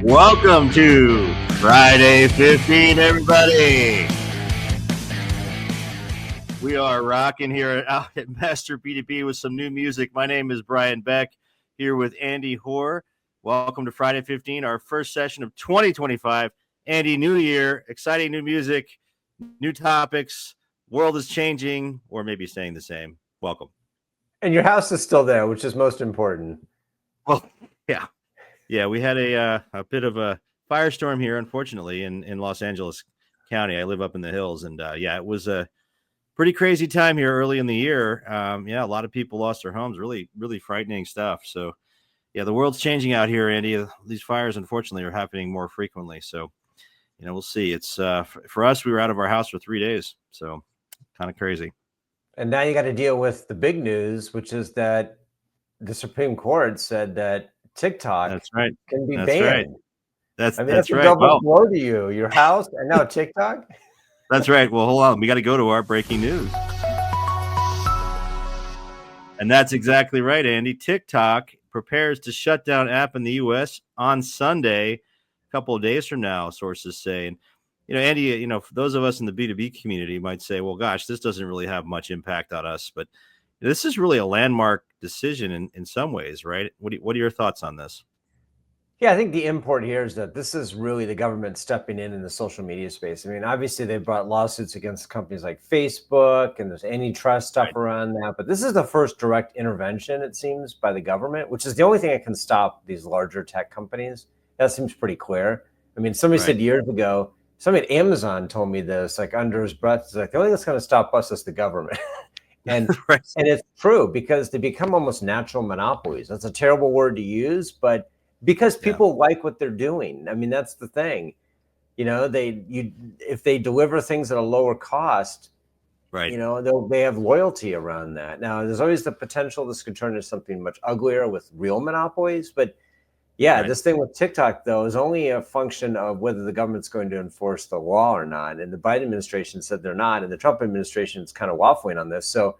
Welcome to Friday 15, everybody. We are rocking here out at Master B2B with some new music. My name is Brian Beck, here with Andy Hoare. Welcome to Friday 15, our first session of 2025. Andy, new year, exciting new music, new topics. World is changing, or maybe staying the same. Welcome. And your house is still there, which is most important. Well, yeah. Yeah, we had a bit of a firestorm here, unfortunately, in Los Angeles County. I live up in the hills, and it was a pretty crazy time here early in the year. A lot of people lost their homes. Really, really frightening stuff. So, yeah, the world's changing out here, Andy. These fires, unfortunately, are happening more frequently. So, we'll see. It's for us, we were out of our house for 3 days, so kind of crazy. And now you got to deal with the big news, which is that the Supreme Court said that TikTok can be banned. Right. That's a right. double blow to you, your house, and now TikTok. That's right. Well, hold on. We got to go to our breaking news. And that's exactly right, Andy. TikTok prepares to shut down app in the U.S. on Sunday, a couple of days from now, sources say. And, Andy, for those of us in the B2B community might say, well, gosh, this doesn't really have much impact on us. But this is really a landmark decision in some ways, right? What are your thoughts on this? Yeah, I think the import here is that this is really the government stepping in the social media space. I mean, obviously they brought lawsuits against companies like Facebook, and there's antitrust stuff around that. But this is the first direct intervention, it seems, by the government, which is the only thing that can stop these larger tech companies. That seems pretty clear. I mean, somebody said years ago, somebody at Amazon told me this, like under his breath, it's like, the only thing that's going to stop us is the government. And it's true, because they become almost natural monopolies. That's a terrible word to use, but because people like what they're doing. I mean, that's the thing. If they deliver things at a lower cost, right? They have loyalty around that. Now, there's always the potential this could turn into something much uglier with real monopolies. But this thing with TikTok, though, is only a function of whether the government's going to enforce the law or not. And the Biden administration said they're not, and the Trump administration is kind of waffling on this. So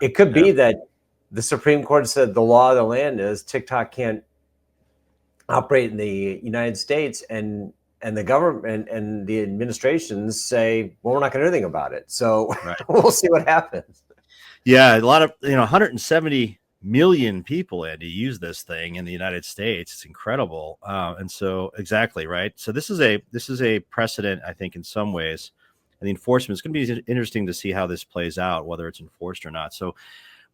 it could be that the Supreme Court said the law of the land is TikTok can't operate in the United States, and the government and the administrations say, well, we're not going to do anything about it. So we'll see what happens. Yeah, a lot of 170 million people, Andy, use this thing in the United States. It's incredible. And so exactly right. So this is a precedent, I think, in some ways. And the enforcement is going to be interesting to see how this plays out, whether it's enforced or not. So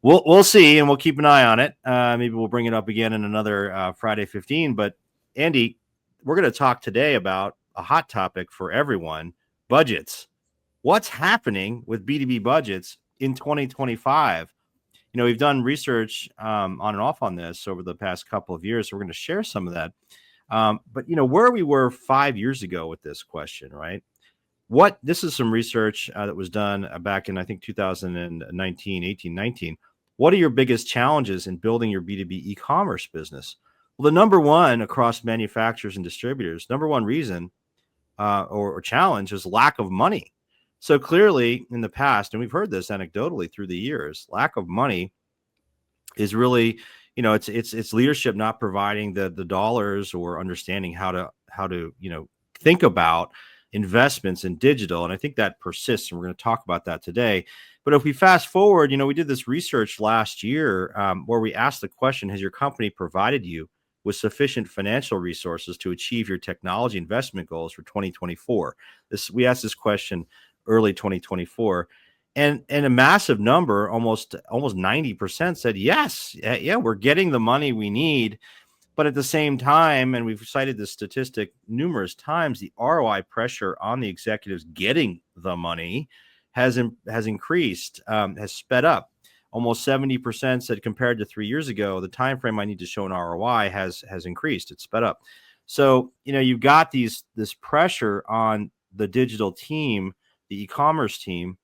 we'll see, and we'll keep an eye on it. Maybe we'll bring it up again in another Friday 15. But Andy, we're going to talk today about a hot topic for everyone: budgets. What's happening with B2B budgets in 2025? We've done research on and off on this over the past couple of years, so we're going to share some of that. But where we were 5 years ago with this question, right? This is some research that was done back in, I think, 2019, 18, 19. What are your biggest challenges in building your B2B e-commerce business? Well, the number one across manufacturers and distributors, number one reason or challenge is lack of money. So clearly in the past, and we've heard this anecdotally through the years, lack of money is really, it's leadership not providing the dollars or understanding how to think about investments in digital. And I think that persists, and we're going to talk about that today. But if we fast forward, we did this research last year where we asked the question, has your company provided you with sufficient financial resources to achieve your technology investment goals for 2024? We asked this question early 2024, and a massive number, almost 90%, said yes. Yeah, we're getting the money we need. But at the same time, and we've cited this statistic numerous times, the ROI pressure on the executives getting the money has increased, has sped up. Almost 70% said compared to 3 years ago, the time frame I need to show an ROI has increased. It's sped up. So you've got this pressure on the digital team, the e-commerce team,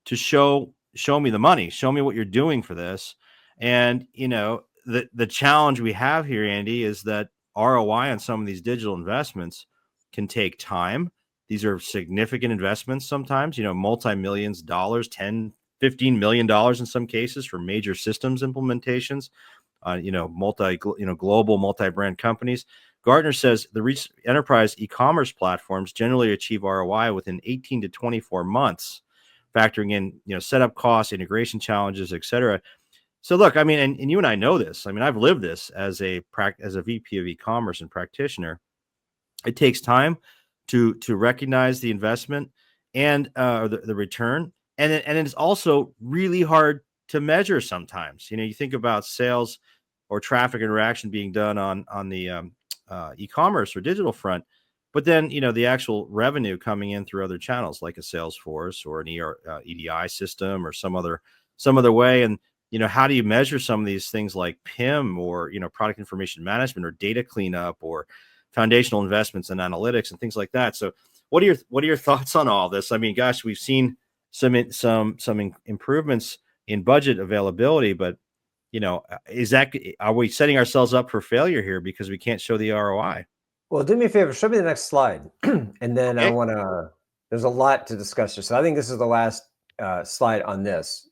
to show me the money, show me what you're doing for this. And the challenge we have here, Andy, is that ROI on some of these digital investments can take time. These are significant investments sometimes, multi-millions of dollars, $10, $15 million in some cases for major systems implementations, global multi-brand companies. Gartner says the enterprise e-commerce platforms generally achieve ROI within 18 to 24 months, factoring in, setup costs, integration challenges, et cetera. So look, I mean, and you and I know this. I mean, I've lived this as a VP of e-commerce and practitioner. It takes time to recognize the investment and or the return, and it's also really hard to measure sometimes. You think about sales or traffic interaction being done on the e-commerce or digital front, but then the actual revenue coming in through other channels like a Salesforce or an EDI system or some other way. And how do you measure some of these things like PIM or product information management or data cleanup or foundational investments in analytics and things like that? So what are your thoughts on all this? I mean, gosh, we've seen some improvements in budget availability, but are we setting ourselves up for failure here because we can't show the ROI? Well, do me a favor, show me the next slide. And then Okay. there's a lot to discuss here. So I think this is the last slide on this.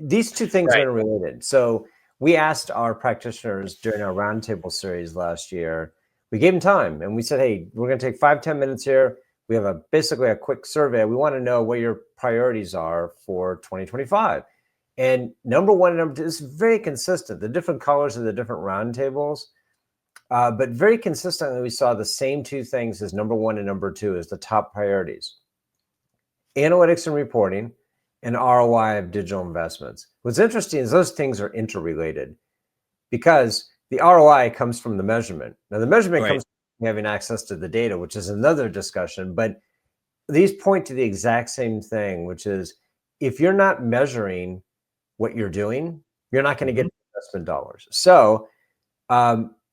These two things are interrelated. So we asked our practitioners during our roundtable series last year, we gave them time and we said, hey, we're going to take 5-10 minutes here. We have basically a quick survey. We want to know what your priorities are for 2025. And number one and number two is very consistent. The different colors of the different roundtables, but very consistently, we saw the same two things as number one and number two as the top priorities: analytics and reporting, and ROI of digital investments. What's interesting is those things are interrelated because the ROI comes from the measurement. Now, the measurement comes from having access to the data, which is another discussion, but these point to the exact same thing, which is if you're not measuring what you're doing, you're not going to get investment dollars. So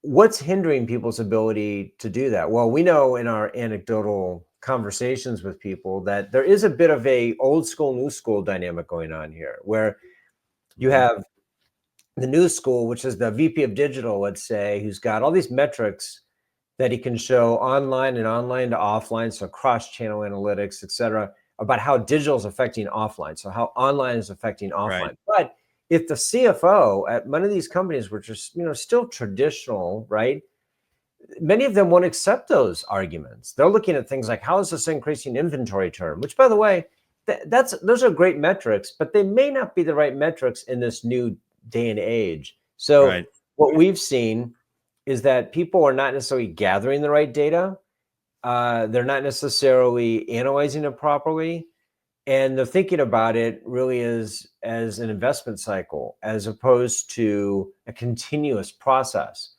what's hindering people's ability to do that? Well, we know in our anecdotal conversations with people that there is a bit of a old school, new school dynamic going on here, where you have the new school, which is the VP of digital, let's say, who's got all these metrics that he can show online and online to offline, so cross-channel analytics, et cetera, about how digital is affecting offline, so how online is affecting offline. Right. But if the CFO at one of these companies, which is still traditional, right? Many of them won't accept those arguments. They're looking at things like, how is this increasing inventory turn? Which, by the way, those are great metrics, but they may not be the right metrics in this new day and age. So what we've seen is that people are not necessarily gathering the right data. They're not necessarily analyzing it properly. And they're thinking about it really as an investment cycle, as opposed to a continuous process.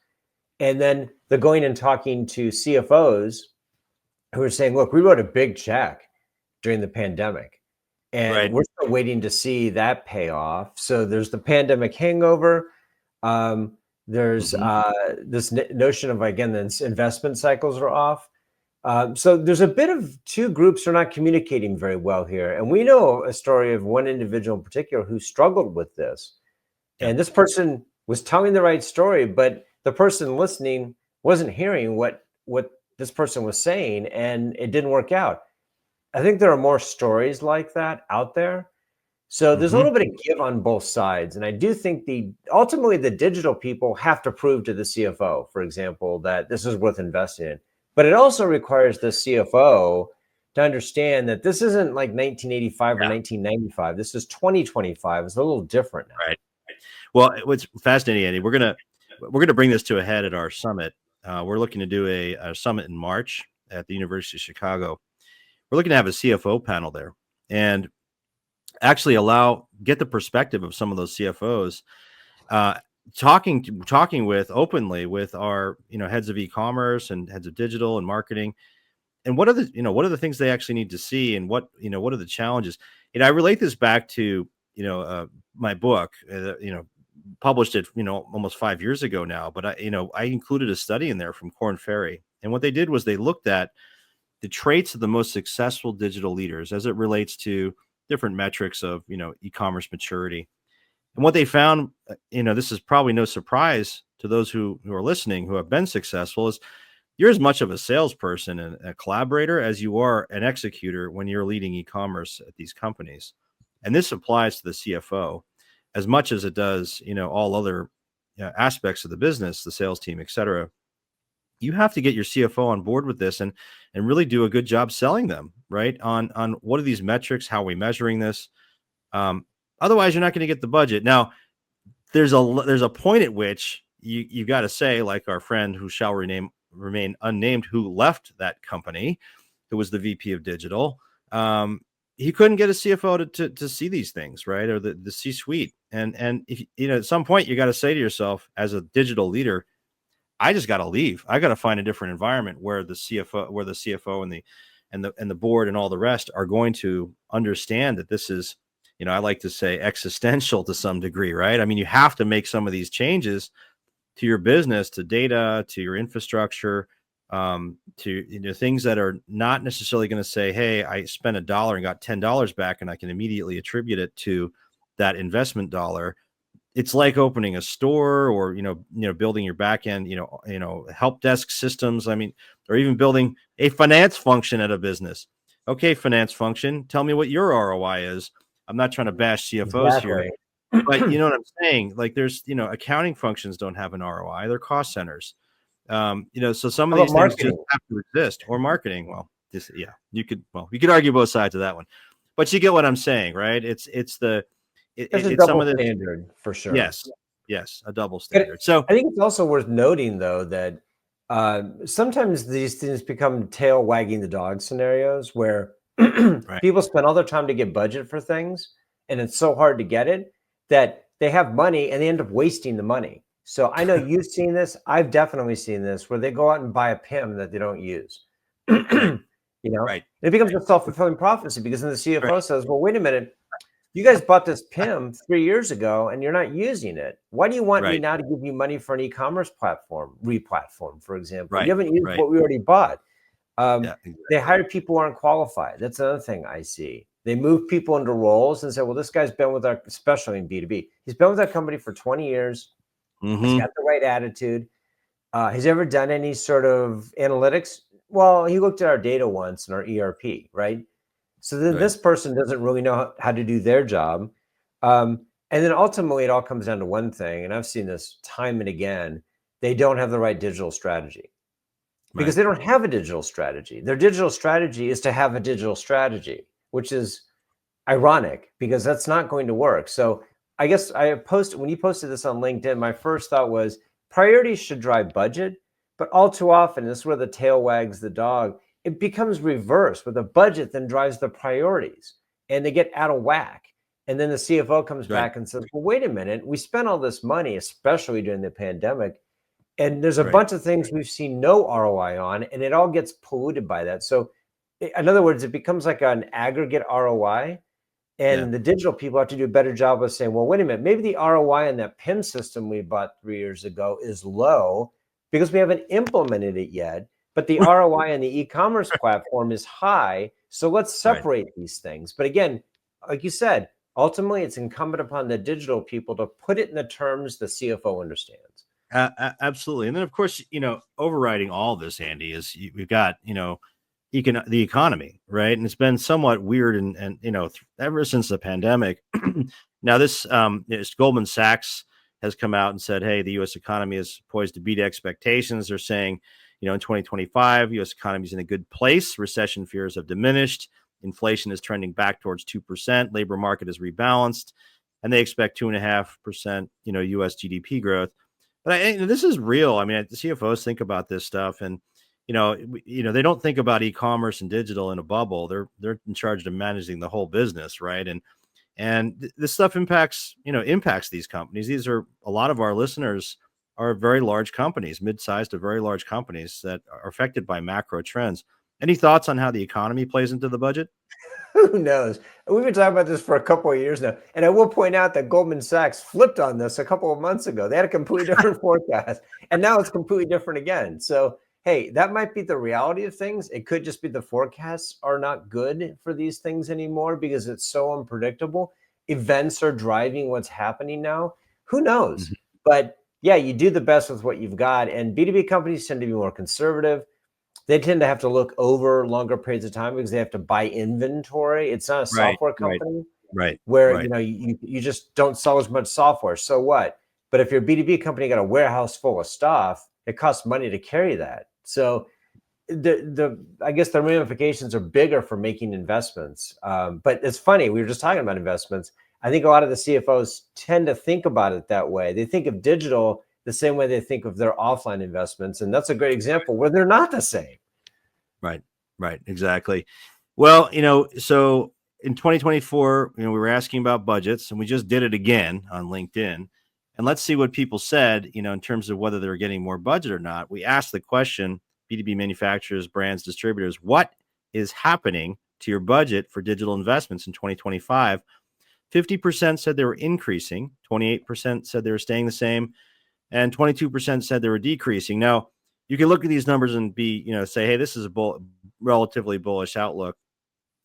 And then they're going and talking to CFOs who are saying, look, we wrote a big check during the pandemic, and we're still waiting to see that pay off. So there's the pandemic hangover. There's this notion of, again, the investment cycles are off. So there's a bit of two groups who are not communicating very well here. And we know a story of one individual in particular who struggled with this. And this person was telling the right story, but the person listening wasn't hearing what this person was saying, and it didn't work out. I think there are more stories like that out there. So there's a little bit of give on both sides. And I do think ultimately the digital people have to prove to the CFO, for example, that this is worth investing in. But it also requires the CFO to understand that this isn't like 1985 or 1995. This is 2025. It's a little different now. Right. Well, what's fascinating, Andy, we're gonna bring this to a head at our summit. We're looking to do a summit in March at the University of Chicago. We're looking to have a CFO panel there and actually get the perspective of some of those CFOs, talking with openly with our heads of e-commerce and heads of digital and marketing, and what are the things they actually need to see, and what are the challenges. I relate this back to my book, published it almost 5 years ago now, but I included a study in there from Korn Ferry, and what they did was they looked at the traits of the most successful digital leaders as it relates to different metrics of e-commerce maturity. And what they found, this is probably no surprise to those who are listening, who have been successful, is you're as much of a salesperson and a collaborator as you are an executor when you're leading e-commerce at these companies. And this applies to the CFO as much as it does, all other aspects of the business, the sales team, et cetera. you have to get your CFO on board with this and really do a good job selling them, right? On what are these metrics? How are we measuring this? Um, Otherwise, you're not going to get the budget. Now, there's a point at which you got to say, like our friend who shall remain unnamed, who left that company, who was the VP of digital. He couldn't get a CFO to see these things, right? Or the C-suite. And if at some point you got to say to yourself as a digital leader, I just got to leave. I got to find a different environment where the CFO and the board and all the rest are going to understand that this is, I like to say existential to some degree, right? I mean, you have to make some of these changes to your business, to data, to your infrastructure, to things that are not necessarily going to say, hey, I spent $1 and got $10 back, and I can immediately attribute it to that investment dollar. It's like opening a store, or building your back end, help desk systems. I mean, or even building a finance function at a business. Okay, finance function, tell me what your ROI is. I'm not trying to bash CFOs here, Exactly. but you know what I'm saying? Like, there's accounting functions don't have an ROI; they're cost centers. So some of How about these things just marketing? have to exist. Or marketing. Well, you could argue both sides of that one, but you get what I'm saying, right? There's a It's some double of this. standard for sure. Yes, yes, a double But standard. So I think it's also worth noting, though, that sometimes these things become tail wagging the dog scenarios where right, people spend all their time to get budget for things, and it's so hard to get it that they have money and they end up wasting the money. So I know you've seen this. I've definitely seen this where they go out and buy a PIM that they don't use. right, right, It becomes a self-fulfilling prophecy because then the right, CFO says, well, wait a minute, you guys bought this PIM 3 years ago and you're not using it. Why do you want me right, now to give you money for an e-commerce platform, re-platform, for example? You right, haven't used right. what we already bought. Yeah, They exactly. hire people who aren't qualified. That's another thing I see. They move people into roles and say, well, this guy's been with our, especially in B2B, he's been with our company for 20 years. He's Mm-hmm. got the right attitude. Has he ever done any sort of analytics? Well, he looked at our data once in our ERP, right? So then Right, this person doesn't really know how to do their job. And then ultimately, it all comes down to one thing. And I've seen this time and again. They don't have the right digital strategy because right, they don't have a digital strategy. Their digital strategy is to have a digital strategy, which is ironic because that's not going to work. So I guess when you posted this on LinkedIn, my first thought was priorities should drive budget, but all too often, this is where the tail wags the dog. It becomes reverse, where the budget then drives the priorities and they get out of whack. And then the CFO comes right, back and says, well, wait a minute, we spent all this money, especially during the pandemic, and there's a right. bunch of things we've seen no ROI on, and it all gets polluted by that. So, in other words, it becomes like an aggregate ROI, Yeah, and the digital people have to do a better job of saying, well, wait a minute, maybe the ROI on that PIM system we bought 3 years ago is low because we haven't implemented it yet. But the ROI on the e-commerce platform is high. So let's right. separate these things. But again, like you said, ultimately it's incumbent upon the digital people to put it in the terms the CFO understands. Absolutely. And then, of course, overriding all this, Andy, is we've got, the economy, right? And it's been somewhat weird, and ever since the pandemic. Now, Goldman Sachs has come out and said, hey, the U.S. economy is poised to beat expectations. They're saying, in 2025, U.S. economy is in a good place. Recession fears have diminished. Inflation is trending back towards 2%. Labor market is rebalanced, and they expect 2.5%, U.S. GDP growth. But this is real. I mean, the CFOs think about this stuff, and they don't think about e-commerce and digital in a bubble. They're in charge of managing the whole business, right? And this stuff impacts these companies. These are a lot of our listeners are very large companies, mid-sized to very large companies that are affected by macro trends. Any thoughts on how the economy plays into the budget? Who knows? We've been talking about this for a couple of years now. And I will point out that Goldman Sachs flipped on this a couple of months ago. They had a completely different forecast, and now it's completely different again. So, hey, that might be the reality of things. It could just be the forecasts are not good for these things anymore because it's so unpredictable. Events are driving what's happening now. Who knows? Mhm. But yeah, you do the best with what you've got. And B2B companies tend to be more conservative. They tend to have to look over longer periods of time because they have to buy inventory. It's not a Right, software right, company right, where right, you just don't sell as much software. So what? But if you're a B2B company, you got a warehouse full of stuff, it costs money to carry that. So the I guess the ramifications are bigger for making investments. But it's funny, we were just talking about investments. I think a lot of the CFOs tend to think about it that way. They think of digital the same way they think of their offline investments. And that's a great example where they're not the same. Right. Right. Exactly. Well, so in 2024, we were asking about budgets, and we just did it again on LinkedIn. And let's see what people said, in terms of whether they were getting more budget or not. We asked the question, B2B manufacturers, brands, distributors, what is happening to your budget for digital investments in 2025? 50% said they were increasing, 28% said they were staying the same, and 22% said they were decreasing. Now, you can look at these numbers and say, hey, this is a relatively bullish outlook.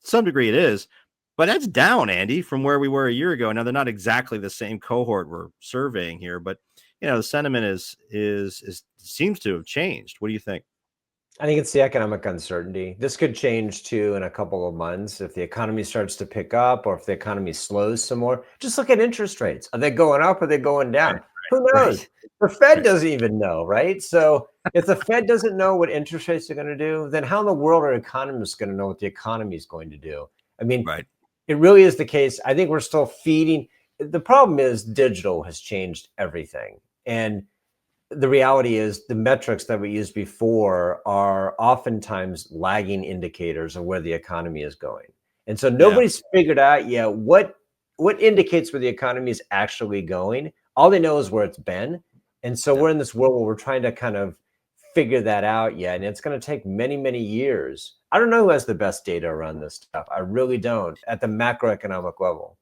To some degree it is, but that's down, Andy, from where we were a year ago. Now, they're not exactly the same cohort we're surveying here, but the sentiment is seems to have changed. What do you think? I think it's the economic uncertainty. This could change too in a couple of months if the economy starts to pick up or if the economy slows some more. Just look at interest rates. Are they going up or are they going down? Right, Who knows? right, The Fed right, doesn't even know, right? So if the Fed doesn't know what interest rates are going to do, then how in the world are economists going to know what the economy is going to do? I mean, right. it really is the case. I think we're still feeding. The problem is digital has changed everything. And the reality is the metrics that we used before are oftentimes lagging indicators of where the economy is going. And so Yeah, nobody's figured out yet what indicates where the economy is actually going. All they know is where it's been. And so yeah. we're in this world where we're trying to kind of figure that out yet. And it's going to take many, many years. I don't know who has the best data around this stuff. I really don't at the macroeconomic level.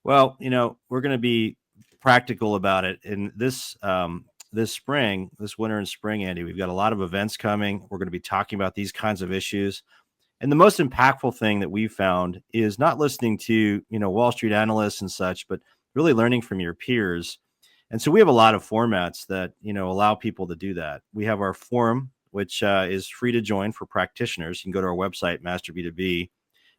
Well, we're going to be practical about it in this spring, this winter and spring, Andy. We've got a lot of events coming. We're going to be talking about these kinds of issues. And the most impactful thing that we've found is not listening to, Wall Street analysts and such, but really learning from your peers. And so we have a lot of formats that, allow people to do that. We have our forum, which is free to join for practitioners. You can go to our website, Master B2B,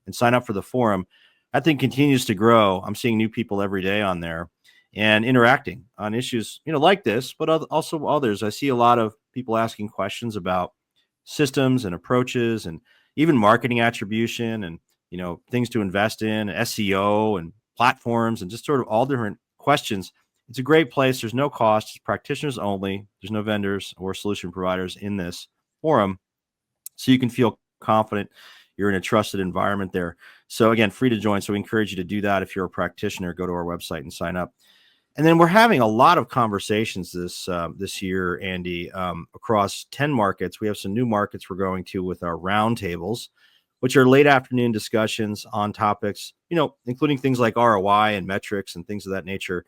and sign up for the forum. That thing continues to grow. I'm seeing new people every day on there and interacting on issues, like this, but also others. I see a lot of people asking questions about systems and approaches and even marketing attribution and, things to invest in, SEO and platforms and just sort of all different questions. It's a great place. There's no cost. It's practitioners only. There's no vendors or solution providers in this forum. So you can feel confident you're in a trusted environment there. So again, free to join. So we encourage you to do that. If you're a practitioner, go to our website and sign up. And then we're having a lot of conversations this year, Andy, across 10 markets. We have some new markets we're going to with our roundtables, which are late afternoon discussions on topics, including things like ROI and metrics and things of that nature.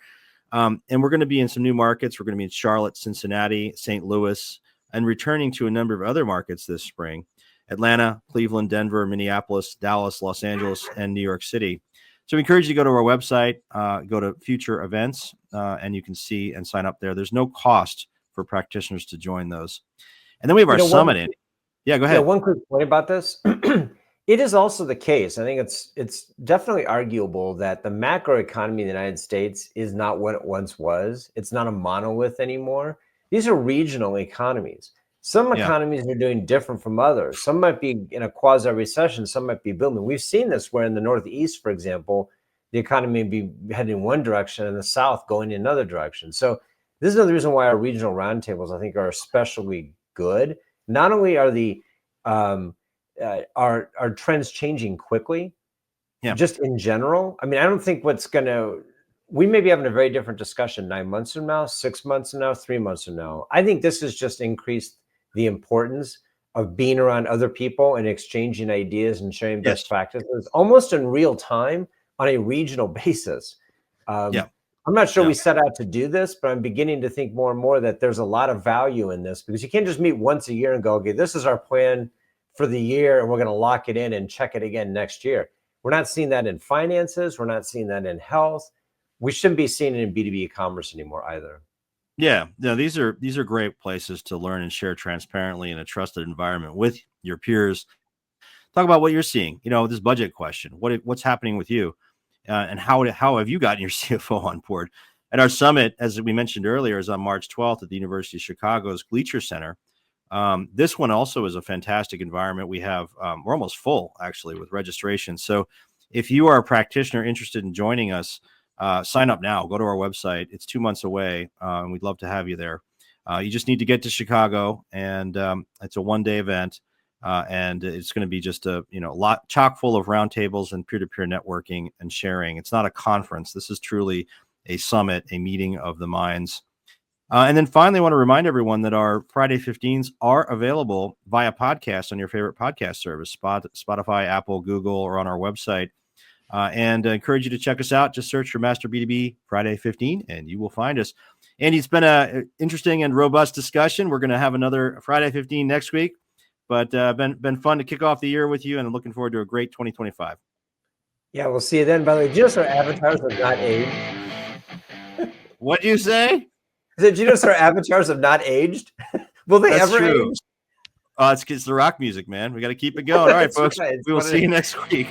And we're going to be in some new markets. We're going to be in Charlotte, Cincinnati, St. Louis, and returning to a number of other markets this spring: Atlanta, Cleveland, Denver, Minneapolis, Dallas, Los Angeles, and New York City. So we encourage you to go to our website, go to future events, and you can see and sign up there. There's no cost for practitioners to join those. And then we have our summit, Andy. Yeah, go ahead. One quick point about this. It is also the case. I think it's definitely arguable that the macroeconomy in the United States is not what it once was. It's not a monolith anymore. These are regional economies. Some Yeah, economies are doing different from others. Some might be in a quasi recession. Some might be booming. We've seen this where in the Northeast, for example, the economy may be heading in one direction and the South going in another direction. So this is another reason why our regional roundtables, I think, are especially good. Not only are the are trends changing quickly, yeah, just in general. I mean, I don't think we may be having a very different discussion 9 months from now, 6 months from now, 3 months from now. I think this has just increased the importance of being around other people and exchanging ideas and sharing best yes, practices almost in real time on a regional basis. yeah, I'm not sure yeah, we set out to do this, but I'm beginning to think more and more that there's a lot of value in this because you can't just meet once a year and go, okay, this is our plan for the year and we're going to lock it in and check it again next year. We're not seeing that in finances. We're not seeing that in health. We shouldn't be seeing it in B2B e-commerce anymore either. yeah. No, these are great places to learn and share transparently in a trusted environment with your peers. Talk about what you're seeing. This budget question. What's happening with you, and how have you gotten your CFO on board? And our summit, as we mentioned earlier, is on March 12th at the University of Chicago's Gleacher Center. This one also is a fantastic environment. We have, we're almost full actually with registration. So if you are a practitioner interested in joining us, sign up now. Go to our website. It's 2 months away, and we'd love to have you there. You just need to get to Chicago, and it's a one-day event, and it's going to be just a lot chock full of roundtables and peer-to-peer networking and sharing. It's not a conference. This is truly a summit, a meeting of the minds. And then finally, I want to remind everyone that our Friday 15s are available via podcast on your favorite podcast service, Spotify, Apple, Google, or on our website. And I encourage you to check us out. Just search for Master B2B Friday 15 and you will find us. Andy, it's been an interesting and robust discussion. We're going to have another Friday 15 next week, but been fun to kick off the year with you, and I'm looking forward to a great 2025. Yeah, we'll see you then. By the way, did you notice our avatars have not aged? What'd you say? Did you notice our avatars have not aged? Will they That's ever true. age? It's the rock music, man. We got to keep it going. All right, folks. Right. We will see you next week.